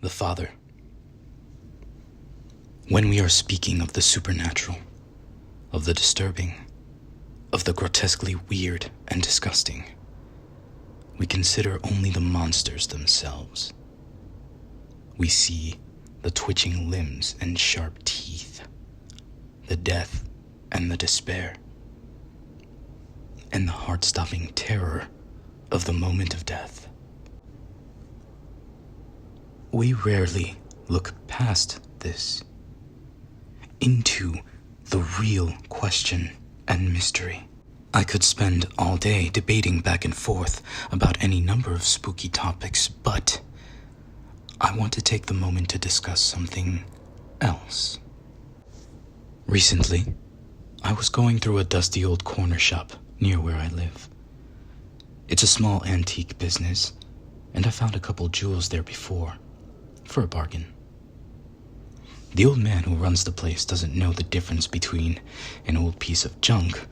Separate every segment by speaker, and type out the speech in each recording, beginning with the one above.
Speaker 1: The Father. When we are speaking of the supernatural, of the disturbing, of the grotesquely weird and disgusting, we consider only the monsters themselves. We see the twitching limbs and sharp teeth, the death and the despair, and the heart-stopping terror of the moment of death. We rarely look past this into the real question and mystery. I could spend all day debating back and forth about any number of spooky topics, but I want to take the moment to discuss something else. Recently, I was going through a dusty old corner shop near where I live. It's a small antique business, and I found a couple jewels there before, for a bargain. The old man who runs the place doesn't know the difference between an old piece of junk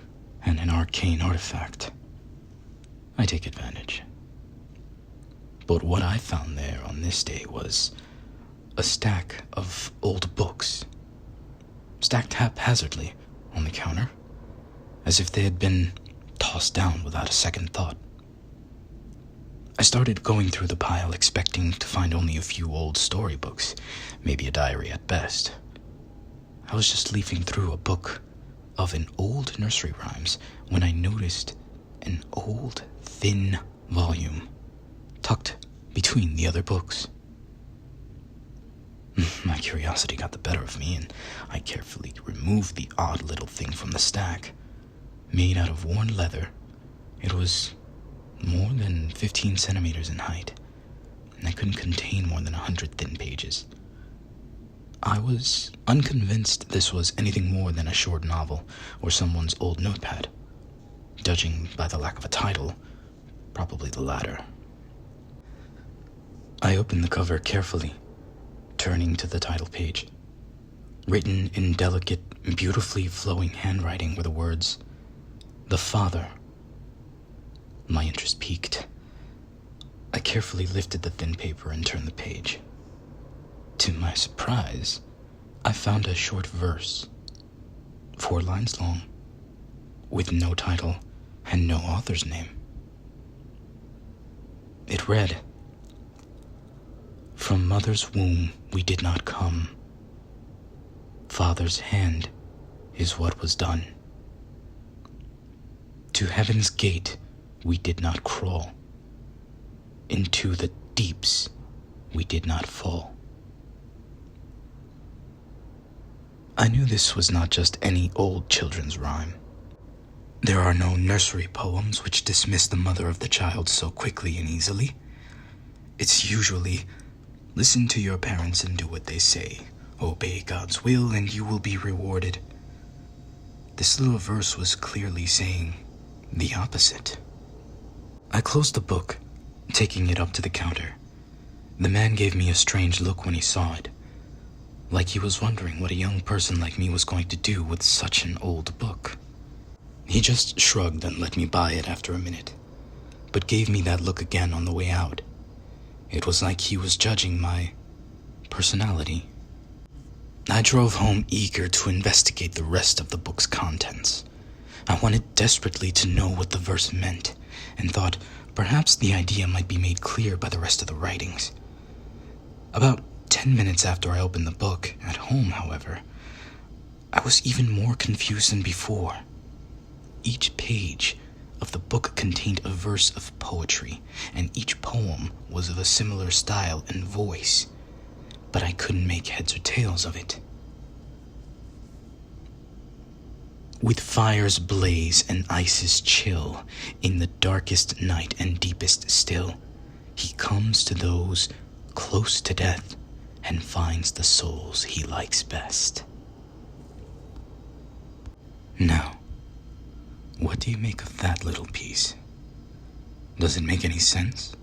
Speaker 1: and an arcane artifact. I take advantage. But what I found there on this day was a stack of old books, stacked haphazardly on the counter, as if they had been tossed down without a second thought. I started going through the pile expecting to find only a few old storybooks, maybe a diary at best. I was just leafing through a book of an old nursery rhymes when I noticed an old, thin volume tucked between the other books. My curiosity got the better of me, and I carefully removed the odd little thing from the stack. Made out of worn leather, it was more than 15 centimeters in height, and I couldn't contain more than 100 thin pages. I was unconvinced this was anything more than a short novel or someone's old notepad. Judging by the lack of a title, probably the latter. I opened the cover carefully, turning to the title page. Written in delicate, beautifully flowing handwriting were the words, "The Father." My interest piqued. I carefully lifted the thin paper and turned the page. To my surprise, I found a short verse, 4 lines long, with no title and no author's name. It read, "From mother's womb we did not come. Father's hand is what was done. To heaven's gate we did not crawl. Into the deeps we did not fall." I knew this was not just any old children's rhyme. There are no nursery poems which dismiss the mother of the child so quickly and easily. It's usually, listen to your parents and do what they say. Obey God's will and you will be rewarded. This little verse was clearly saying the opposite. I closed the book, taking it up to the counter. The man gave me a strange look when he saw it, like he was wondering what a young person like me was going to do with such an old book. He just shrugged and let me buy it after a minute, but gave me that look again on the way out. It was like he was judging my personality. I drove home eager to investigate the rest of the book's contents. I wanted desperately to know what the verse meant, and thought perhaps the idea might be made clear by the rest of the writings. About 10 minutes after I opened the book, at home, however, I was even more confused than before. Each page of the book contained a verse of poetry, and each poem was of a similar style and voice, but I couldn't make heads or tails of it. With fires blaze and ices chill, in the darkest night and deepest still, he comes to those close to death and finds the souls he likes best. Now, what do you make of that little piece? Does it make any sense?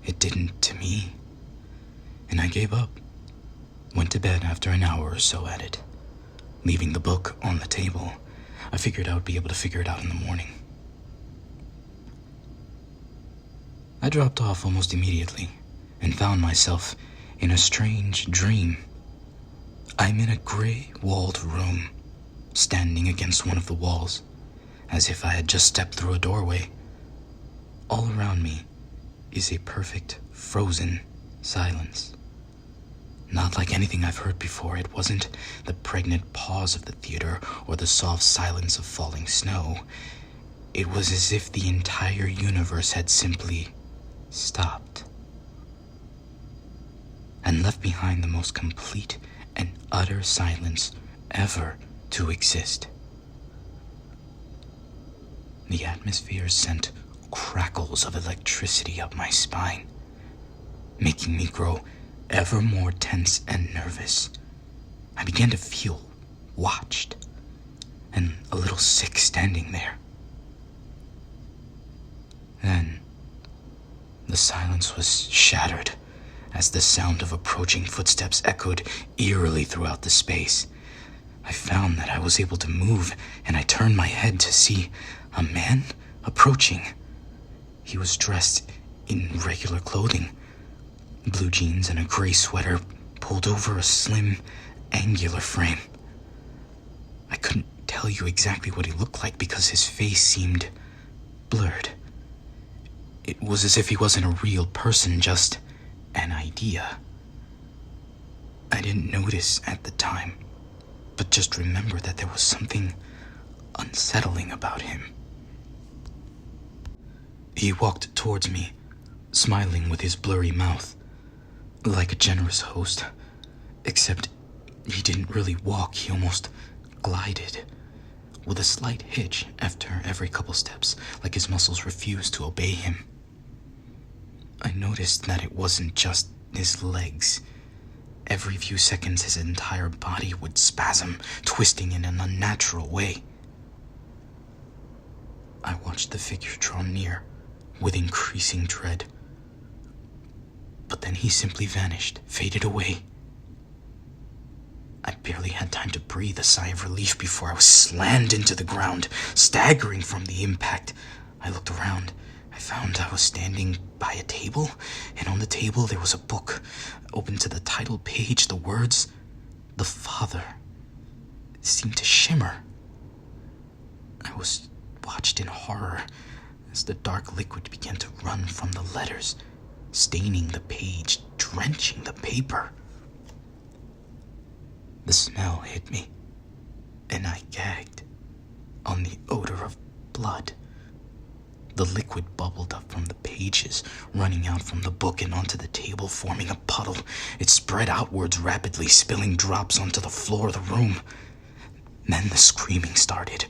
Speaker 1: It didn't to me, and I gave up. Went to bed after an hour or so at it. Leaving the book on the table, I figured I would be able to figure it out in the morning. I dropped off almost immediately and found myself in a strange dream. I'm in a gray-walled room, standing against one of the walls, as if I had just stepped through a doorway. All around me is a perfect, frozen silence. Not like anything I've heard before. It wasn't the pregnant pause of the theater or the soft silence of falling snow. It was as if the entire universe had simply stopped and left behind the most complete and utter silence ever to exist. The atmosphere sent crackles of electricity up my spine, making me grow ever more tense and nervous. I began to feel watched and a little sick standing there. Then, the silence was shattered as the sound of approaching footsteps echoed eerily throughout the space. I found that I was able to move, and I turned my head to see a man approaching. He was dressed in regular clothing, blue jeans and a gray sweater pulled over a slim, angular frame. I couldn't tell you exactly what he looked like because his face seemed blurred. It was as if he wasn't a real person, just an idea. I didn't notice at the time, but just remember that there was something unsettling about him. He walked towards me, smiling with his blurry mouth, like a generous host, except he didn't really walk, he almost glided, with a slight hitch after every couple steps, like his muscles refused to obey him. I noticed that it wasn't just his legs. Every few seconds his entire body would spasm, twisting in an unnatural way. I watched the figure draw near, with increasing dread. But then he simply vanished, faded away. I barely had time to breathe a sigh of relief before I was slammed into the ground, staggering from the impact. I looked around. I found I was standing by a table, and on the table there was a book. Open to the title page, the words, "The Father," seemed to shimmer. I was watched in horror as the dark liquid began to run from the letters, staining the page, drenching the paper. The smell hit me, and I gagged on the odor of blood. The liquid bubbled up from the pages, running out from the book and onto the table, forming a puddle. It spread outwards rapidly, spilling drops onto the floor of the room. Then the screaming started.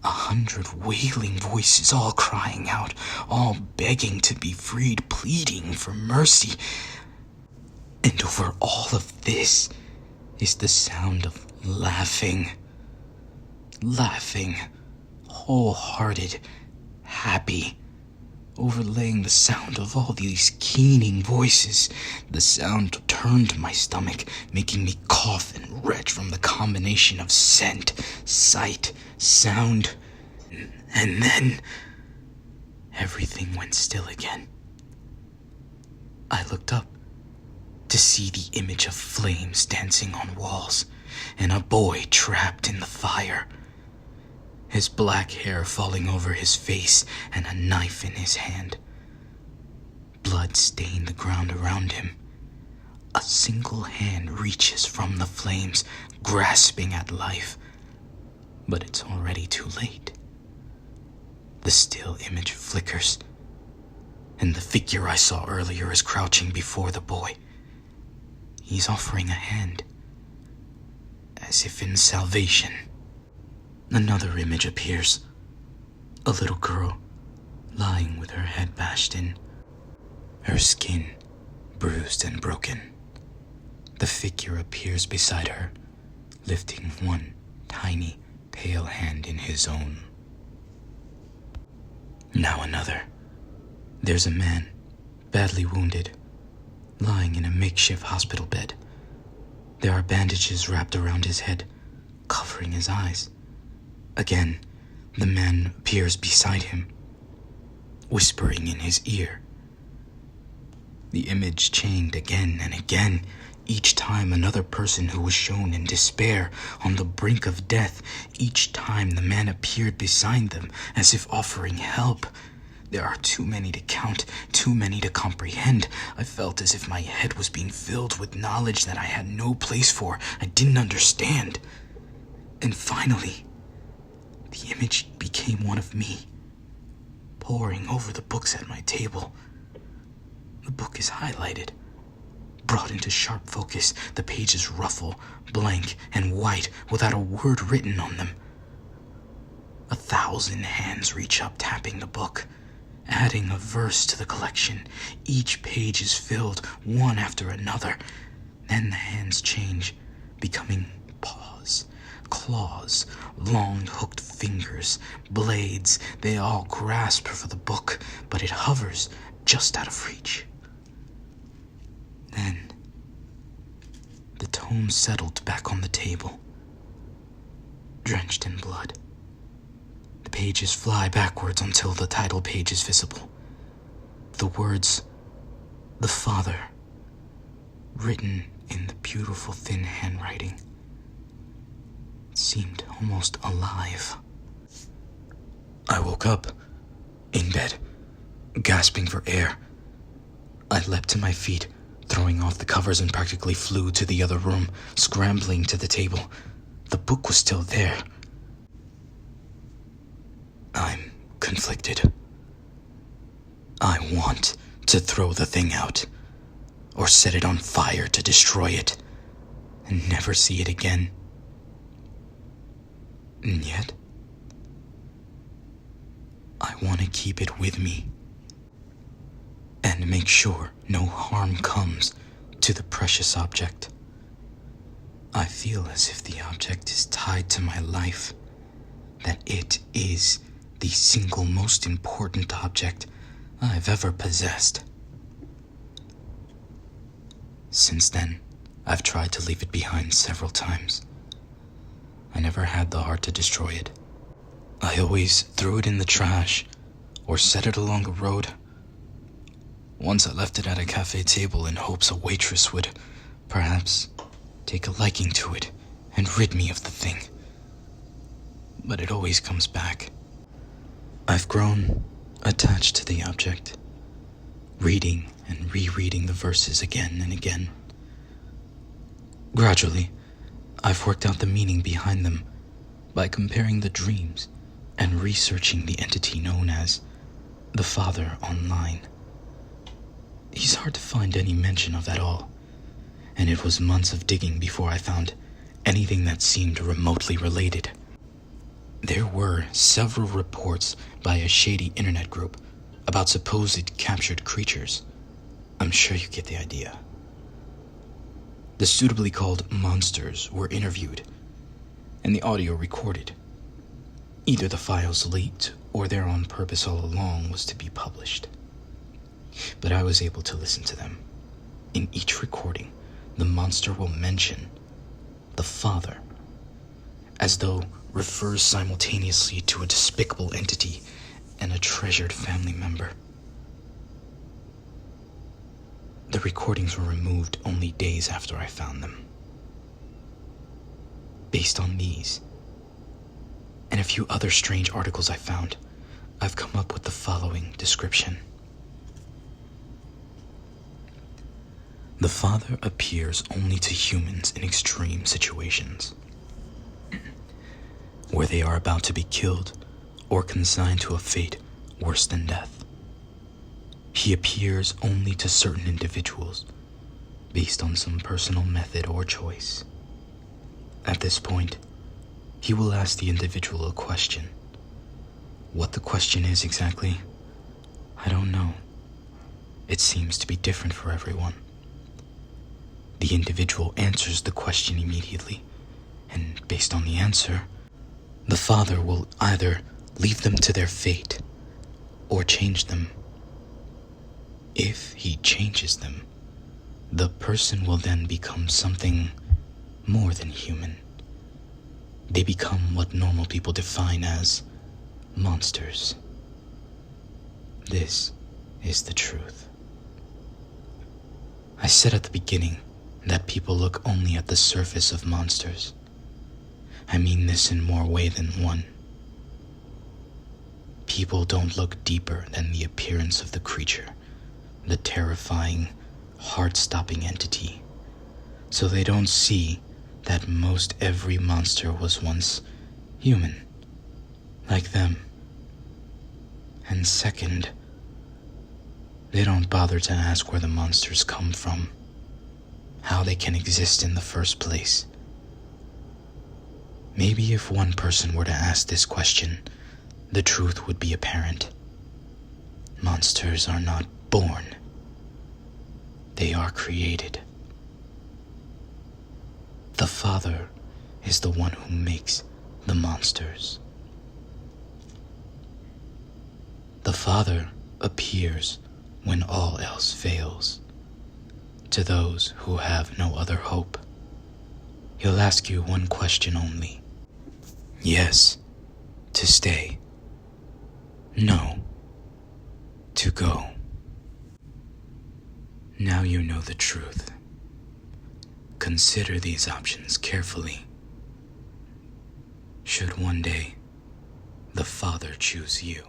Speaker 1: 100 wailing voices, all crying out, all begging to be freed, pleading for mercy. And over all of this is the sound of laughing. Laughing, wholehearted, happy, overlaying the sound of all these keening voices. The sound turned my stomach, making me cough and retch from the combination of scent, sight, sound, and then everything went still again. I looked up to see the image of flames dancing on walls and a boy trapped in the fire, his black hair falling over his face and a knife in his hand. Blood stained the ground around him. A single hand reaches from the flames, grasping at life, but it's already too late. The still image flickers, and the figure I saw earlier is crouching before the boy. He's offering a hand, as if in salvation. Another image appears. A little girl, lying with her head bashed in, her skin bruised and broken. The figure appears beside her, lifting one tiny, pale hand in his own. Now another. There's a man, badly wounded, lying in a makeshift hospital bed. There are bandages wrapped around his head, covering his eyes. Again, the man appears beside him, whispering in his ear. The image changed again and again, each time another person who was shown in despair, on the brink of death. Each time the man appeared beside them, as if offering help. There are too many to count, too many to comprehend. I felt as if my head was being filled with knowledge that I had no place for. I didn't understand. And finally, the image became one of me, poring over the books at my table. The book is highlighted, brought into sharp focus. The pages ruffle, blank and white, without a word written on them. 1,000 hands reach up, tapping the book, adding a verse to the collection. Each page is filled, one after another. Then the hands change, becoming paws, claws, long hooked fingers, blades. They all grasp for the book, but it hovers just out of reach. Then, the tome settled back on the table, drenched in blood. The pages fly backwards until the title page is visible. The words, "The Father," written in the beautiful thin handwriting, seemed almost alive. I woke up, in bed, gasping for air. I leapt to my feet, throwing off the covers, and practically flew to the other room, scrambling to the table. The book was still there. I'm conflicted. I want to throw the thing out, or set it on fire to destroy it, and never see it again. And yet, I want to keep it with me, and make sure no harm comes to the precious object. I feel as if the object is tied to my life, that it is the single most important object I've ever possessed. Since then, I've tried to leave it behind several times. I never had the heart to destroy it. I always threw it in the trash or set it along the road. Once I left it at a cafe table in hopes a waitress would, perhaps, take a liking to it and rid me of the thing. But it always comes back. I've grown attached to the object, reading and rereading the verses again and again. Gradually, I've worked out the meaning behind them by comparing the dreams and researching the entity known as the Father online. He's hard to find any mention of at all, and it was months of digging before I found anything that seemed remotely related. There were several reports by a shady internet group about supposed captured creatures. I'm sure you get the idea. The suitably called monsters were interviewed, and the audio recorded. Either the files leaked, or their own purpose all along was to be published. But I was able to listen to them. In each recording, the monster will mention the Father, as though refers simultaneously to a despicable entity and a treasured family member. The recordings were removed only days after I found them. Based on these, and a few other strange articles I found, I've come up with the following description. The Father appears only to humans in extreme situations, where they are about to be killed or consigned to a fate worse than death. He appears only to certain individuals based on some personal method or choice. At this point, he will ask the individual a question. What the question is exactly, I don't know. It seems to be different for everyone. The individual answers the question immediately, and based on the answer, the Father will either leave them to their fate or change them. If he changes them, the person will then become something more than human. They become what normal people define as monsters. This is the truth. I said at the beginning that people look only at the surface of monsters. I mean this in more way than one. People don't look deeper than the appearance of the creature, the terrifying, heart-stopping entity. So they don't see that most every monster was once human, like them. And second, they don't bother to ask where the monsters come from, how they can exist in the first place. Maybe if one person were to ask this question, the truth would be apparent. Monsters are not born. They are created. The Father is the one who makes the monsters. The Father appears when all else fails, to those who have no other hope. He'll ask you one question only. Yes, to stay. No, to go. Now you know the truth. Consider these options carefully. Should one day the Father choose you.